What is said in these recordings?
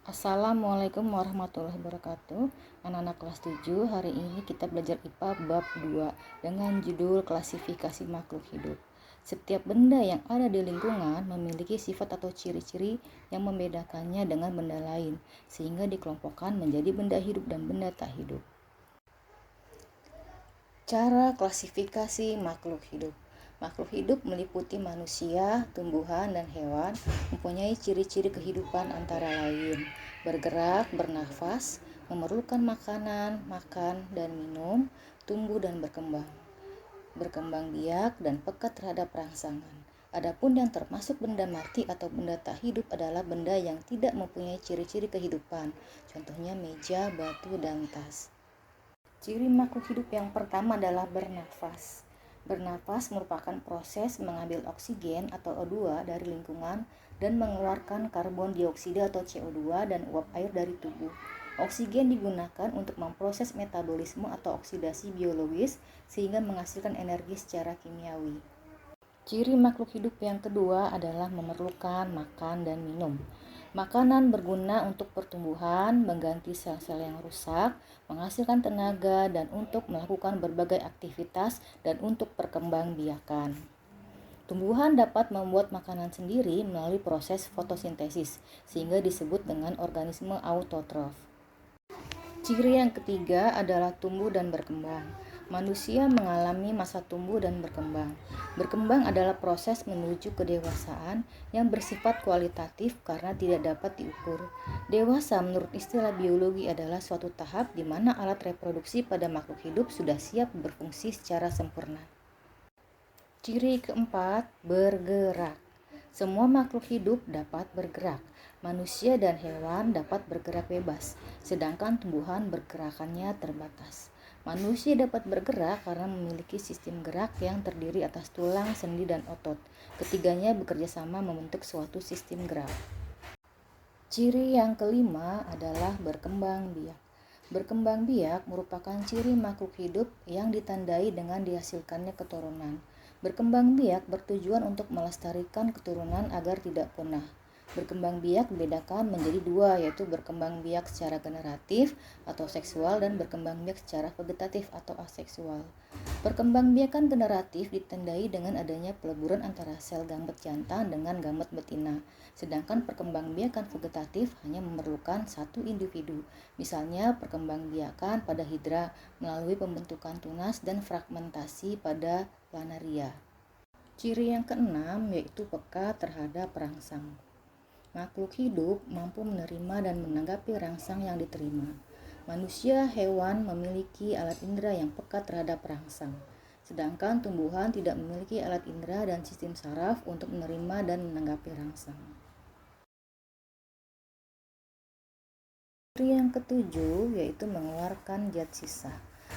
Assalamualaikum warahmatullahi wabarakatuh. Anak-anak kelas 7, hari ini kita belajar IPA bab 2 dengan judul klasifikasi makhluk hidup. Setiap benda yang ada di lingkungan memiliki sifat atau ciri-ciri yang membedakannya dengan benda lain, sehingga dikelompokkan menjadi benda hidup dan benda tak hidup. Cara klasifikasi makhluk hidup. Makhluk hidup meliputi manusia, tumbuhan, dan hewan, mempunyai ciri-ciri kehidupan antara lain bergerak, bernafas, memerlukan makanan, makan dan minum, tumbuh dan berkembang biak dan peka terhadap rangsangan. Adapun yang termasuk benda mati atau benda tak hidup adalah benda yang tidak mempunyai ciri-ciri kehidupan, contohnya meja, batu, dan tas. Ciri makhluk hidup yang pertama adalah bernafas. Bernafas merupakan proses mengambil oksigen atau O2 dari lingkungan dan mengeluarkan karbon dioksida atau CO2 dan uap air dari tubuh. Oksigen digunakan untuk memproses metabolisme atau oksidasi biologis sehingga menghasilkan energi secara kimiawi. Ciri makhluk hidup yang kedua adalah memerlukan makan dan minum. Makanan berguna untuk pertumbuhan, mengganti sel-sel yang rusak, menghasilkan tenaga, dan untuk melakukan berbagai aktivitas dan untuk perkembangbiakan. Tumbuhan dapat membuat makanan sendiri melalui proses fotosintesis, sehingga disebut dengan organisme autotrof. Ciri yang ketiga adalah tumbuh dan berkembang. Manusia mengalami masa tumbuh dan berkembang. Berkembang adalah proses menuju kedewasaan yang bersifat kualitatif karena tidak dapat diukur. Dewasa menurut istilah biologi adalah suatu tahap di mana alat reproduksi pada makhluk hidup sudah siap berfungsi secara sempurna. Ciri keempat, bergerak. Semua makhluk hidup dapat bergerak. Manusia dan hewan dapat bergerak bebas, sedangkan tumbuhan bergerakannya terbatas. Manusia dapat bergerak karena memiliki sistem gerak yang terdiri atas tulang, sendi, dan otot. Ketiganya bekerja sama membentuk suatu sistem gerak. Ciri yang kelima adalah berkembang biak. Berkembang biak merupakan ciri makhluk hidup yang ditandai dengan dihasilkannya keturunan. Berkembang biak bertujuan untuk melestarikan keturunan agar tidak punah. Berkembang biak dibedakan menjadi dua, yaitu berkembang biak secara generatif atau seksual dan berkembang biak secara vegetatif atau aseksual. Perkembangbiakan generatif ditandai dengan adanya peleburan antara sel gamet jantan dengan gamet betina, sedangkan perkembangbiakan vegetatif hanya memerlukan satu individu, misalnya perkembangbiakan pada hidra melalui pembentukan tunas dan fragmentasi pada planaria. Ciri yang keenam yaitu peka terhadap rangsang. Makhluk hidup mampu menerima dan menanggapi rangsang yang diterima. Manusia, hewan memiliki alat indera yang peka terhadap rangsang, sedangkan tumbuhan tidak memiliki alat indera dan sistem saraf untuk menerima dan menanggapi rangsang. Ciri yang ketujuh yaitu mengeluarkan zat sisa.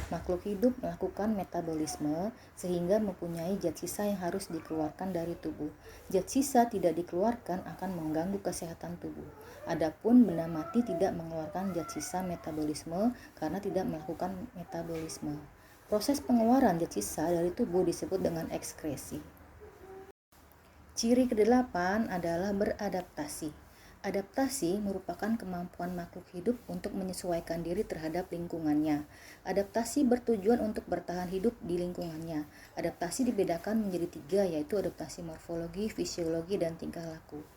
Makhluk hidup melakukan metabolisme sehingga mempunyai zat sisa yang harus dikeluarkan dari tubuh. Zat sisa tidak dikeluarkan akan mengganggu kesehatan tubuh. Adapun benda mati tidak mengeluarkan zat sisa metabolisme karena tidak melakukan metabolisme. Proses pengeluaran zat sisa dari tubuh disebut dengan ekskresi. Ciri kedelapan adalah beradaptasi. Adaptasi merupakan kemampuan makhluk hidup untuk menyesuaikan diri terhadap lingkungannya. Adaptasi bertujuan untuk bertahan hidup di lingkungannya. Adaptasi dibedakan menjadi tiga, yaitu adaptasi morfologi, fisiologi, dan tingkah laku.